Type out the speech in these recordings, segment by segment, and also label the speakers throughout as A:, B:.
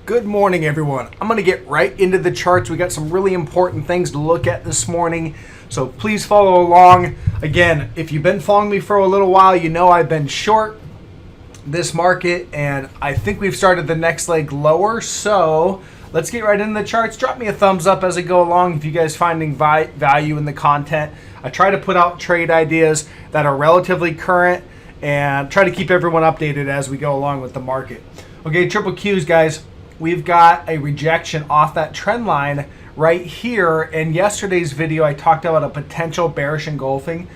A: Good morning, everyone. I'm going to get right into the charts. We got some really important things to look at this morning, so please follow along. Again, if you've been following me for a little while, you know I've been short this market, and I think we've started the next leg lower. So let's get right into the charts. Drop me a thumbs up as I go along if you guys finding value in the content. I try to put out trade ideas that are relatively current and try to keep everyone updated as we go along with the market. Okay, triple Qs, guys. We've got a rejection off that trend line right here. In yesterday's video, I talked about a potential bearish engulfing.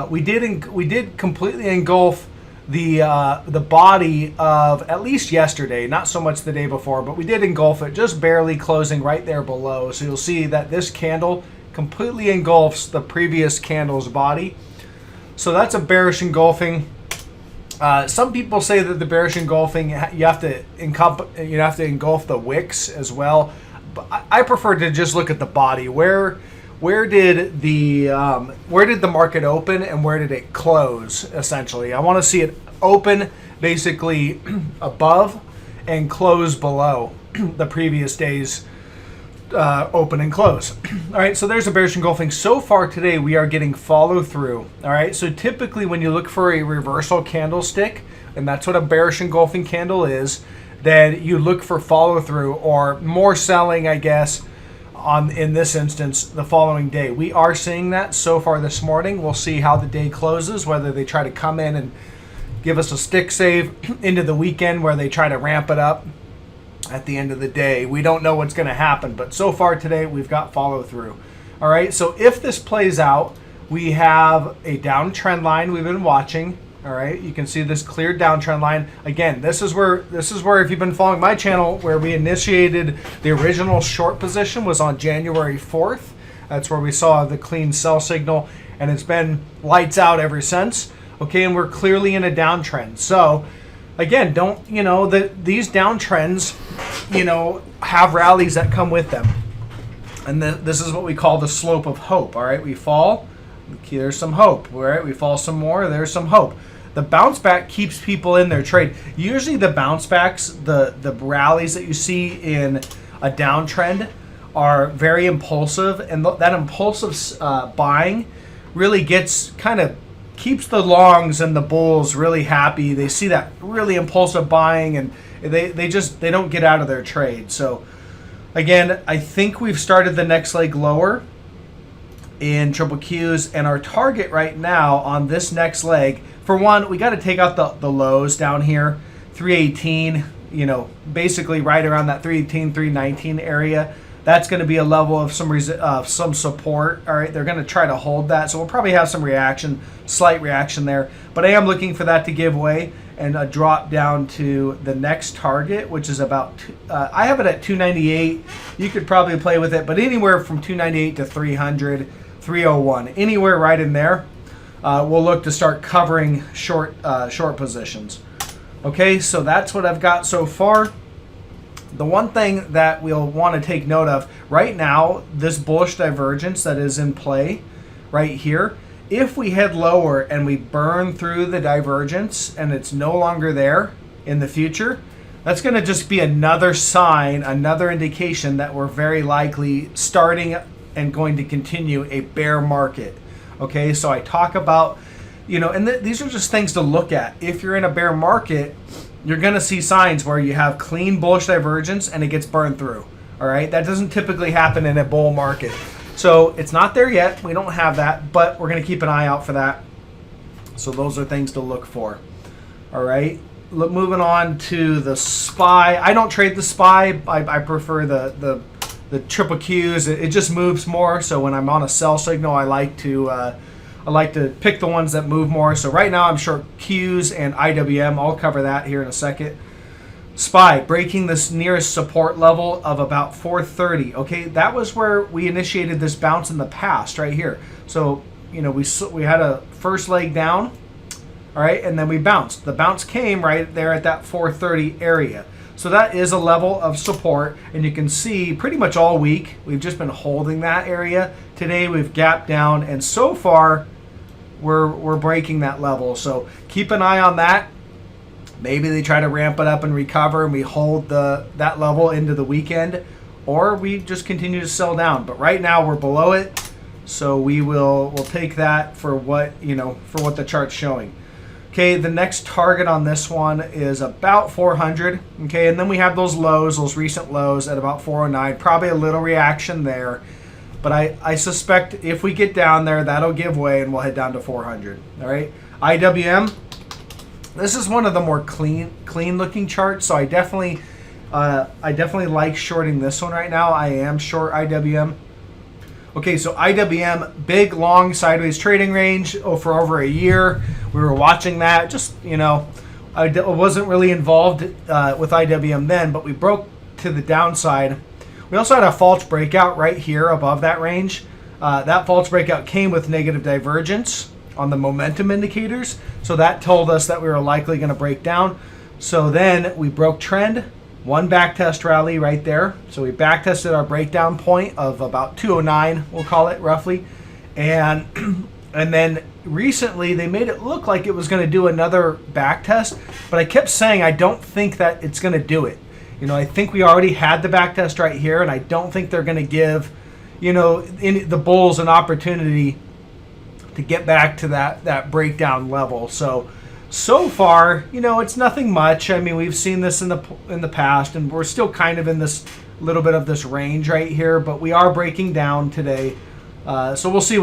A: We did completely engulf the body of at least yesterday, not so much the day before, but we did engulf it, just barely closing right there below. So you'll see that this candle completely engulfs the previous candle's body. So that's a bearish engulfing. Some people say that the bearish engulfing, you have to engulf the wicks as well. But I prefer to just look at the body. Where did the market open and where did it close? Essentially, I want to see it open basically above and close below the previous day's open and close. All right, so there's a bearish engulfing. So far today, we are getting follow through. All right, so typically when you look for a reversal candlestick, and that's what a bearish engulfing candle is, then you look for follow through or more selling, I guess, in this instance, the following day. We are seeing that so far this morning. We'll see how the day closes, whether they try to come in and give us a stick save into the weekend where they try to ramp it up. At the end of the day, we don't know what's going to happen, but so far today we've got follow through. All right, so if this plays out, we have a downtrend line we've been watching. All right, you can see this clear downtrend line. Again, this is where if you've been following my channel, where we initiated the original short position was on January 4th. That's where we saw the clean sell signal, and it's been lights out ever since. Okay, and we're clearly in a downtrend. So again, these downtrends, have rallies that come with them. And this is what we call the slope of hope. All right, we fall, there's some hope. All right, we fall some more, there's some hope. The bounce back keeps people in their trade. Usually the bounce backs, the rallies that you see in a downtrend are very impulsive. And that impulsive buying really keeps the longs and the bulls really happy. They see that really impulsive buying and they don't get out of their trade. So again, I think we've started the next leg lower in triple Qs, and our target right now on this next leg, for one, we got to take out the lows down here, 318, basically right around that 318, 319 area. That's going to be a level of some support. All right, they're going to try to hold that, so we'll probably have some slight reaction there. But I am looking for that to give way and a drop down to the next target, which is about I have it at 298. You could probably play with it, but anywhere from 298 to 300, 301, anywhere right in there, we'll look to start covering short positions. Okay, so that's what I've got so far. The one thing that we'll want to take note of right now, this bullish divergence that is in play right here, if we head lower and we burn through the divergence and it's no longer there in the future, that's going to just be another sign, another indication that we're very likely starting and going to continue a bear market. Okay, so I talk about, and these are just things to look at. If you're in a bear market, you're going to see signs where you have clean bullish divergence and it gets burned through. All right, that doesn't typically happen in a bull market. So it's not there yet. We don't have that, but we're going to keep an eye out for that. So those are things to look for. All right, moving on to the SPY. I don't trade the SPY. I prefer the triple Qs. It just moves more. So when I'm on a sell signal, I like to pick the ones that move more. So right now I'm short Qs and IWM. I'll cover that here in a second. SPY breaking this nearest support level of about 430. Okay, that was where we initiated this bounce in the past right here. So we had a first leg down, all right, and then we bounced. The bounce came right there at that 430 area. So that is a level of support, and you can see pretty much all week we've just been holding that area. Today we've gapped down, and so far we're breaking that level. So keep an eye on that. Maybe they try to ramp it up and recover, and we hold that level into the weekend, or we just continue to sell down. But right now we're below it, so we'll take that for what the chart's showing. Okay, the next target on this one is about 400. Okay, and then we have those lows, those recent lows at about 409. Probably a little reaction there, but I suspect if we get down there, that'll give way and we'll head down to 400. All right, IWM. This is one of the more clean looking charts, so I definitely like shorting this one right now. I am short IWM. Okay, so IWM, big, long, sideways trading range for over a year. We were watching that. Just, I wasn't really involved with IWM then, but we broke to the downside. We also had a false breakout right here above that range. That false breakout came with negative divergence on the momentum indicators, so that told us that we were likely going to break down. So then we broke trend. One backtest rally right there. So we backtested our breakdown point of about 209, we'll call it roughly. And then recently they made it look like it was going to do another backtest, but I kept saying I don't think that it's going to do it. I think we already had the backtest right here, and I don't think they're going to give, the bulls an opportunity to get back to that breakdown level. So far, it's nothing much. I mean, we've seen this in the past, and we're still kind of in this little bit of this range right here, but we are breaking down today. So we'll see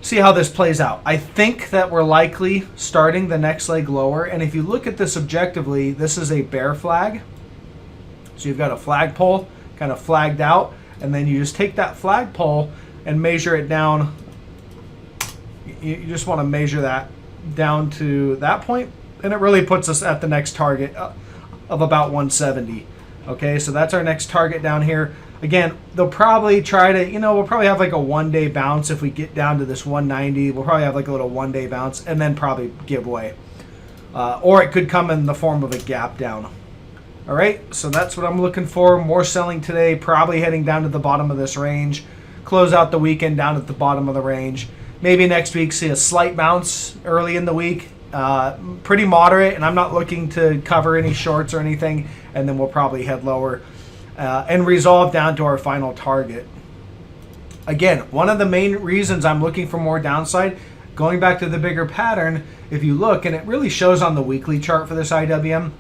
A: see how this plays out. I think that we're likely starting the next leg lower, and if you look at this objectively, this is a bear flag. So you've got a flagpole kind of flagged out, and then you just take that flagpole and measure it down. You just want to measure that down to that point, and it really puts us at the next target of about 170. Okay, so that's our next target down here. Again, they'll probably try to, we'll probably have like a one-day bounce if we get down to this 190. We'll probably have like a little one-day bounce and then probably give way. Or it could come in the form of a gap down. All right, so that's what I'm looking for. More selling today, probably heading down to the bottom of this range. Close out the weekend down at the bottom of the range. Maybe next week see a slight bounce early in the week. Pretty moderate, and I'm not looking to cover any shorts or anything, and then we'll probably head lower and resolve down to our final target. Again, one of the main reasons I'm looking for more downside, going back to the bigger pattern, if you look, and it really shows on the weekly chart for this IWM,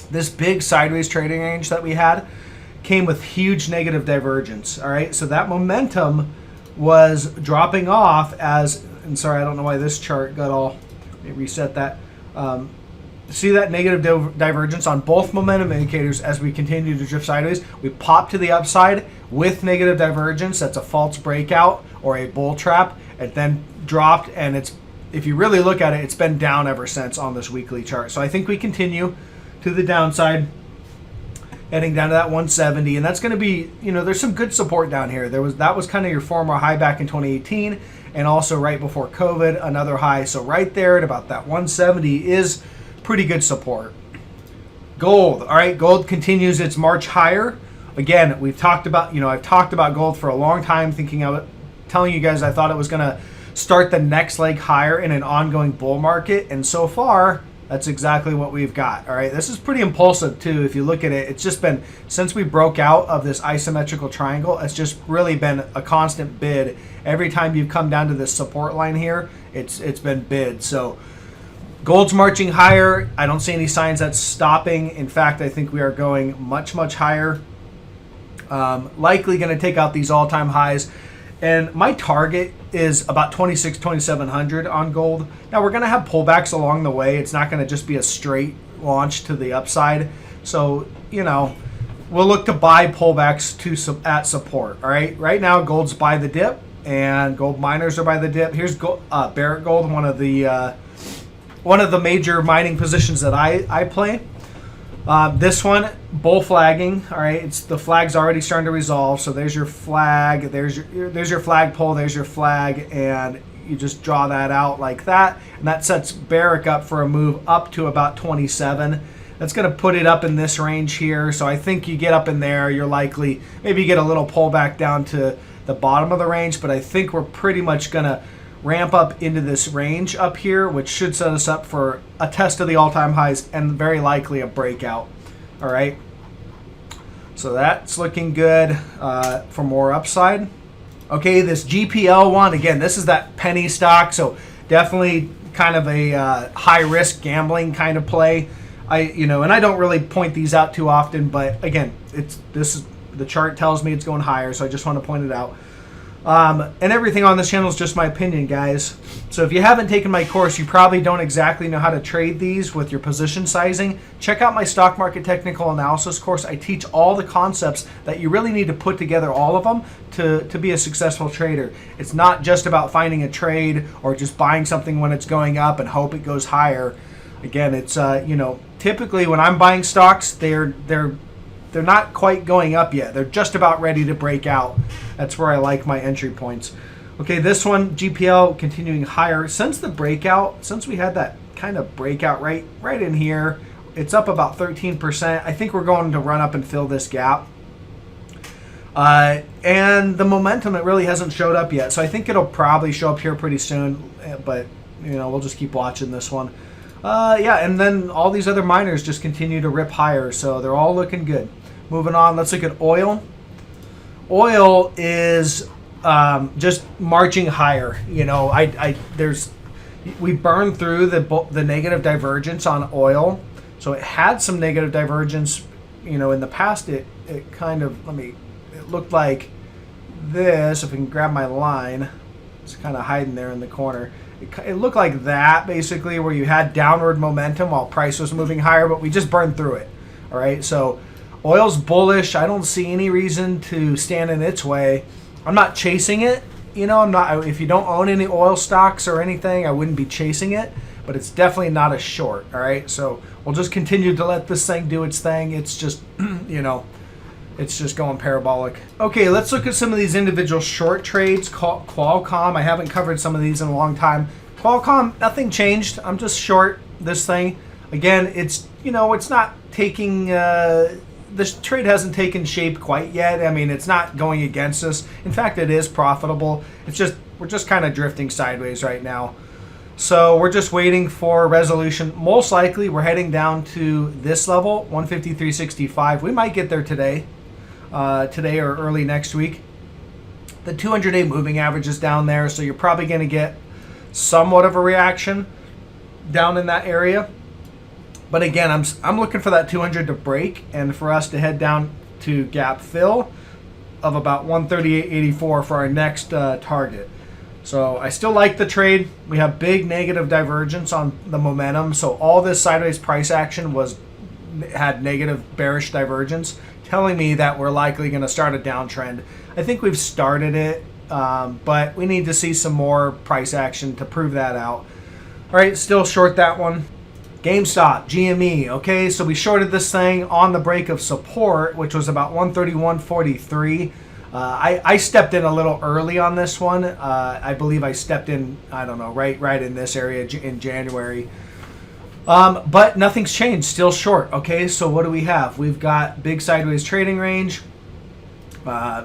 A: this big sideways trading range that we had came with huge negative divergence. All right, so that momentum was dropping off and sorry, I don't know why this chart got all, let me reset that. See that negative divergence on both momentum indicators as we continue to drift sideways. We pop to the upside with negative divergence. That's a false breakout or a bull trap. It then dropped, and if you really look at it, it's been down ever since on this weekly chart. So I think we continue to the downside, heading down to that 170, and that's going to be, there's some good support down here. That was kind of your former high back in 2018, and also right before COVID, another high. So right there at about that 170 is pretty good support. Gold, all right, gold continues its march higher. Again, I've talked about gold for a long time, telling you guys I thought it was going to start the next leg higher in an ongoing bull market, and so far, that's exactly what we've got. All right, this is pretty impulsive too. If you look at it, it's just been, since we broke out of this isometrical triangle, it's just really been a constant bid. Every time you've come down to this support line here, it's been bid. So gold's marching higher. I don't see any signs that's stopping. In fact, I think we are going much, much higher. Likely going to take out these all-time highs. And my target is about 2,700 on gold. Now, we're going to have pullbacks along the way. It's not going to just be a straight launch to the upside. So, we'll look to buy pullbacks at support. All right. Right now, gold's by the dip, and gold miners are by the dip. Here's Barrett Gold, one of the major mining positions that I play. This one, bull flagging. All right, the flag's already starting to resolve. So there's your flag. There's your flagpole. There's your flag, and you just draw that out like that, and that sets Barrick up for a move up to about 27. That's going to put it up in this range here. So I think you get up in there, you're likely maybe you get a little pullback down to the bottom of the range, but I think we're pretty much going to ramp up into this range up here, which should set us up for a test of the all-time highs and very likely a breakout. All right. So that's looking good for more upside. Okay, this GPL one, again, this is that penny stock, so definitely kind of a high-risk gambling kind of play. And I don't really point these out too often, but again, the chart tells me it's going higher, so I just want to point it out. And everything on this channel is just my opinion, guys. So if you haven't taken my course, you probably don't exactly know how to trade these with your position sizing. Check out my stock market technical analysis course. I teach all the concepts that you really need to put together, all of them, to be a successful trader. It's not just about finding a trade or just buying something when it's going up and hope it goes higher. Again, it's typically when I'm buying stocks, they're not quite going up yet. They're just about ready to break out. That's where I like my entry points. Okay, this one, GPL, continuing higher. Since the breakout, since we had that kind of breakout right in here, it's up about 13%. I think we're going to run up and fill this gap. And the momentum, it really hasn't showed up yet. So I think it'll probably show up here pretty soon. But, we'll just keep watching this one. And then all these other miners just continue to rip higher. So they're all looking good. Moving on, let's look at oil. Oil is just marching higher. We burned through the negative divergence on oil, so it had some negative divergence. In the past, it kind of it looked like this. If we can grab my line, it's kind of hiding there in the corner. It looked like that basically, where you had downward momentum while price was moving higher, but we just burned through it. All right, so oil's bullish. I don't see any reason to stand in its way. I'm not chasing it. I'm not. If you don't own any oil stocks or anything, I wouldn't be chasing it. But it's definitely not a short. All right, so we'll just continue to let this thing do its thing. It's just, it's just going parabolic. Okay, let's look at some of these individual short trades. Qualcomm. I haven't covered some of these in a long time. Qualcomm, nothing changed. I'm just short this thing. Again, it's not taking. This trade hasn't taken shape quite yet. I mean, it's not going against us. In fact, it is profitable. We're just kind of drifting sideways right now. So we're just waiting for resolution. Most likely, we're heading down to this level, 153.65. We might get there today or early next week. The 200-day moving average is down there, so you're probably going to get somewhat of a reaction down in that area. But again, I'm looking for that 200 to break and for us to head down to gap fill of about 138.84 for our next target. So I still like the trade. We have big negative divergence on the momentum. So all this sideways price action had negative bearish divergence, telling me that we're likely going to start a downtrend. I think we've started it, but we need to see some more price action to prove that out. All right, still short that one. GameStop, GME, okay, so we shorted this thing on the break of support, which was about 131.43. I stepped in a little early on this one. I believe I stepped in, I don't know, right in this area in January. But nothing's changed, still short, okay, so what do we have? We've got big sideways trading range,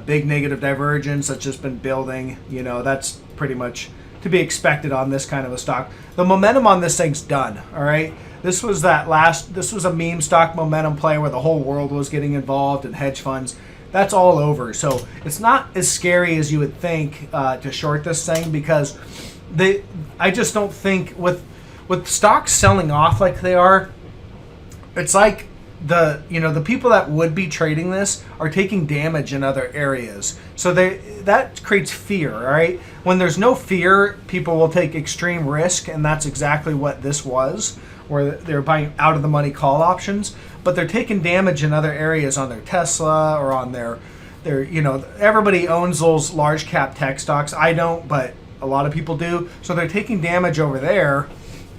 A: big negative divergence that's just been building. That's pretty much to be expected on this kind of a stock. The momentum on this thing's done, all right? This was a meme stock momentum play where the whole world was getting involved and hedge funds. That's all over. So it's not as scary as you would think to short this thing, because I just don't think with stocks selling off like they are, it's like the people that would be trading this are taking damage in other areas. So that creates fear, all right? When there's no fear, people will take extreme risk, and that's exactly what this was, where they're buying out of the money call options, but they're taking damage in other areas on their Tesla or on their everybody owns those large cap tech stocks. I don't, but a lot of people do. So they're taking damage over there,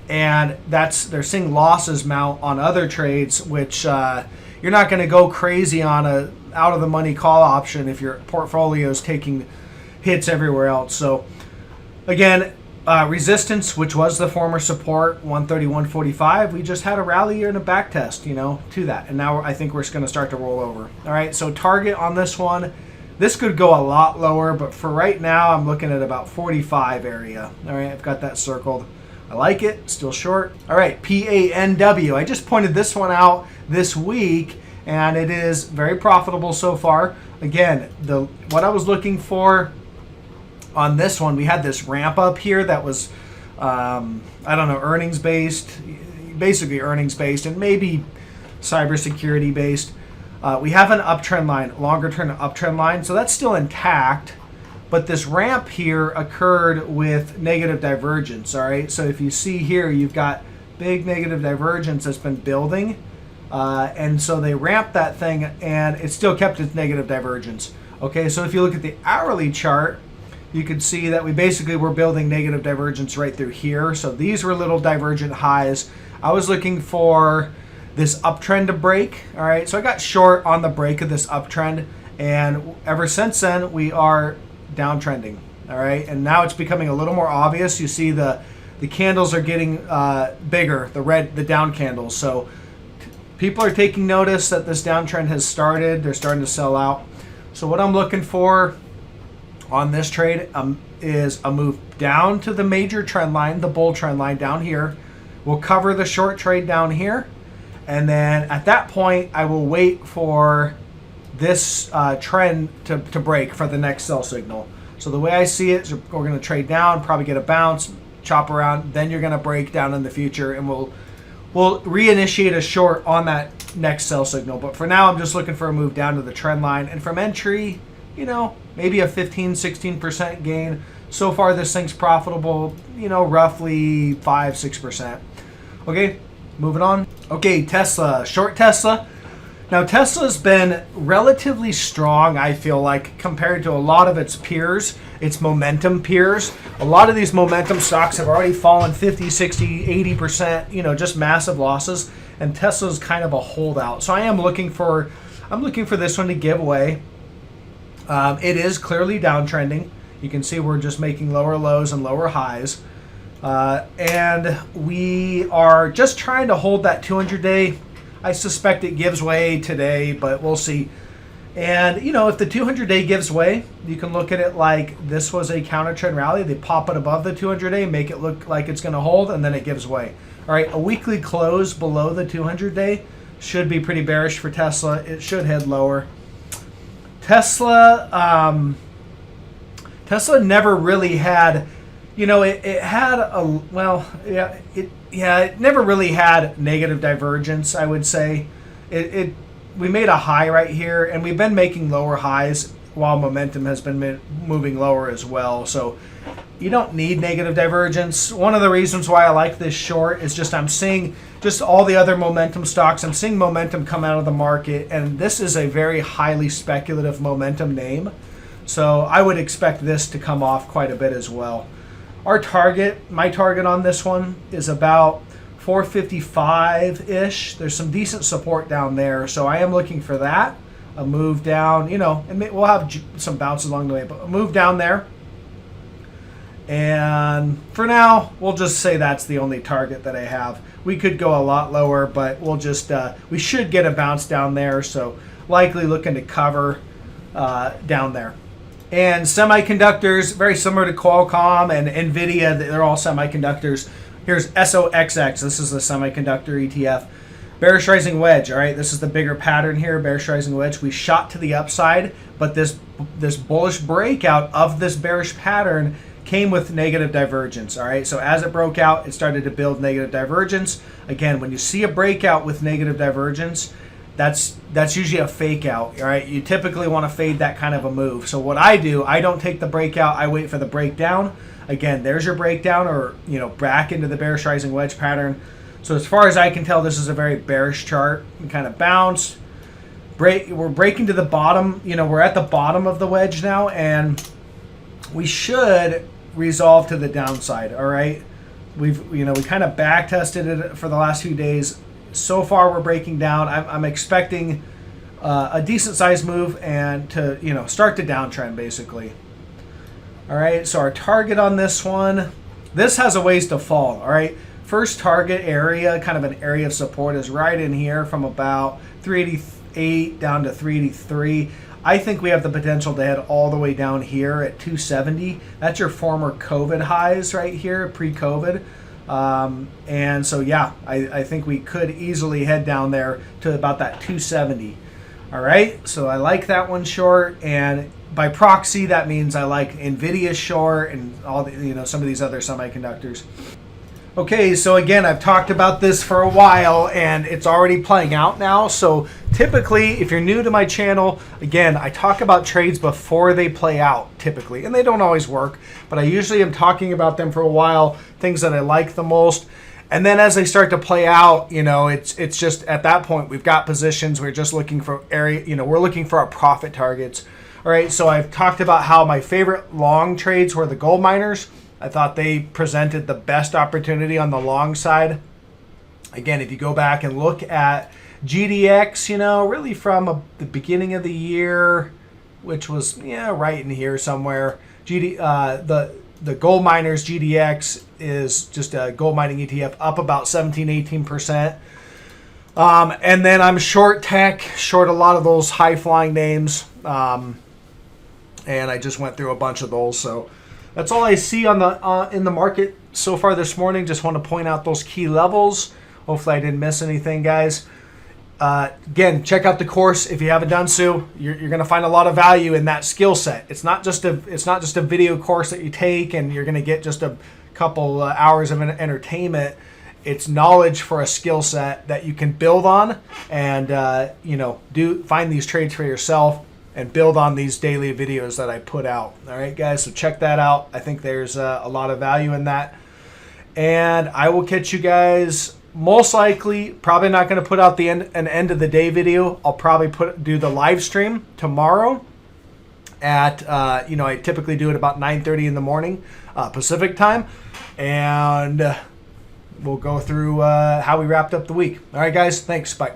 A: and they're seeing losses mount on other trades, which you're not going to go crazy on a out of the money call option if your portfolio is taking hits everywhere else. So again, resistance, which was the former support, 131.45, we just had a rally and a back test, to that, and now I think we're going to start to roll over. All right, so target on this one, This could go a lot lower, but for right now, I'm looking at about 45 area. All right, I've got that circled. I like it, still short. All right, PANW. I just pointed this one out this week, and it is very profitable so far. Again, what I was looking for on this one, we had this ramp up here that was, I don't know, earnings based, basically earnings based, and maybe cybersecurity based. We have an uptrend line, longer term uptrend line, so that's still intact. But this ramp here occurred with negative divergence, all right? So if you see here, you've got big negative divergence that's been building. And so they ramped that thing, and it still kept its negative divergence. Okay, so if you look at the hourly chart, you can see that we basically were building negative divergence right through here. So these were little divergent highs. I was looking for this uptrend to break, all right? So I got short on the break of this uptrend, and ever since then, we are downtrending, all right? And now it's becoming a little more obvious. You see the candles are getting bigger, the down candles. So people are taking notice that this downtrend has started. They're starting to sell out. So what I'm looking for on this trade is a move down to the major trend line, the bull trend line down here. We'll cover the short trade down here. And then at that point, I will wait for this trend to break for the next sell signal. So the way I see it is we're going to trade down, probably get a bounce, chop around, then you're going to break down in the future, and we'll reinitiate a short on that next sell signal. But for now, I'm just looking for a move down to the trend line. And from entry, you know, maybe a 15-16% gain. So far, this thing's profitable, you know, roughly 5-6%. Okay, moving on. Okay, Tesla, short Tesla. Now, Tesla's been relatively strong, I feel like, compared to a lot of its peers, its momentum peers. A lot of these momentum stocks have already fallen 50, 60, 80%, you know, just massive losses. And Tesla's kind of a holdout. So I'm looking for this one to give away. It is clearly downtrending. You can see we're just making lower lows and lower highs. And we are just trying to hold that 200-day. I suspect it gives way today, but we'll see. And, you know, if the 200-day gives way, you can look at it like this was a counter trend rally. They pop it above the 200-day, make it look like it's going to hold, and then it gives way. All right, a weekly close below the 200-day should be pretty bearish for Tesla. It should head lower. Tesla never really had, you know, it had a, well, yeah, it never really had negative divergence, I would say. We made a high right here, and we've been making lower highs while momentum has been moving lower as well. So you don't need negative divergence. One of the reasons why I like this short is just I'm seeing just all the other momentum stocks. I'm seeing momentum come out of the market, and this is a very highly speculative momentum name. So I would expect this to come off quite a bit as well. Our target, my target on this one is about 455-ish. There's some decent support down there, so I am looking for that. A move down, you know, and we'll have some bounces along the way, but a move down there. And for now, we'll just say that's the only target that I have. We could go a lot lower, but we'll just, we should get a bounce down there, so likely looking to cover down there. And semiconductors, very similar to Qualcomm and NVIDIA, they're all semiconductors. Here's SOXX, this is the semiconductor ETF. Bearish rising wedge, all right, this is the bigger pattern here, bearish rising wedge. We shot to the upside, but this bullish breakout of this bearish pattern came with negative divergence, all right? So as it broke out, it started to build negative divergence. Again, when you see a breakout with negative divergence, that's usually a fake out, all right? You typically want to fade that kind of a move. So what I do, I don't take the breakout, I wait for the breakdown. Again, there's your breakdown, or, you know, back into the bearish rising wedge pattern. So as far as I can tell, this is a very bearish chart. We kind of bounce, we're breaking to the bottom, you know, we're at the bottom of the wedge now, and we should resolve to the downside, all right? We kind of back tested it for the last few days. So far, we're breaking down. I'm expecting a decent sized move and to, you know, start to downtrend basically. All right, so our target on this one, this has a ways to fall, all right? First target area, kind of an area of support, is right in here from about 388 down to 383. I think we have the potential to head all the way down here at 270. That's your former COVID highs right here, pre-COVID. And so, yeah, I think we could easily head down there to about that 270. All right, so I like that one short, and by proxy, that means I like NVIDIA short and all the, some of these other semiconductors. Okay, so again, I've talked about this for a while and it's already playing out now. So typically, if you're new to my channel, again, I talk about trades before they play out typically, and they don't always work, but I usually am talking about them for a while, things that I like the most. And then as they start to play out, it's just at that point, we've got positions, we're just looking for we're looking for our profit targets. All right, so I've talked about how my favorite long trades were the gold miners. I thought they presented the best opportunity on the long side. Again, if you go back and look at GDX, really from the beginning of the year, which was right in here somewhere. The gold miners GDX is just a gold mining ETF up about 17-18%. And then I'm short tech, short a lot of those high flying names. And I just went through a bunch of those. So that's all I see on the in the market so far this morning. Just want to point out those key levels. Hopefully I didn't miss anything, guys. Again, check out the course if you haven't done so. You're going to find a lot of value in that skill set. It's not just a video course that you take and you're going to get just a couple hours of entertainment. It's knowledge for a skill set that you can build on and find these trades for yourself and build on these daily videos that I put out. All right, guys, so check that out. I think there's a lot of value in that. And I will catch you guys most likely, probably not going to put out an end of the day video. I'll probably do the live stream tomorrow at, I typically do it about 9:30 in the morning Pacific time. And we'll go through how we wrapped up the week. All right, guys, thanks. Bye.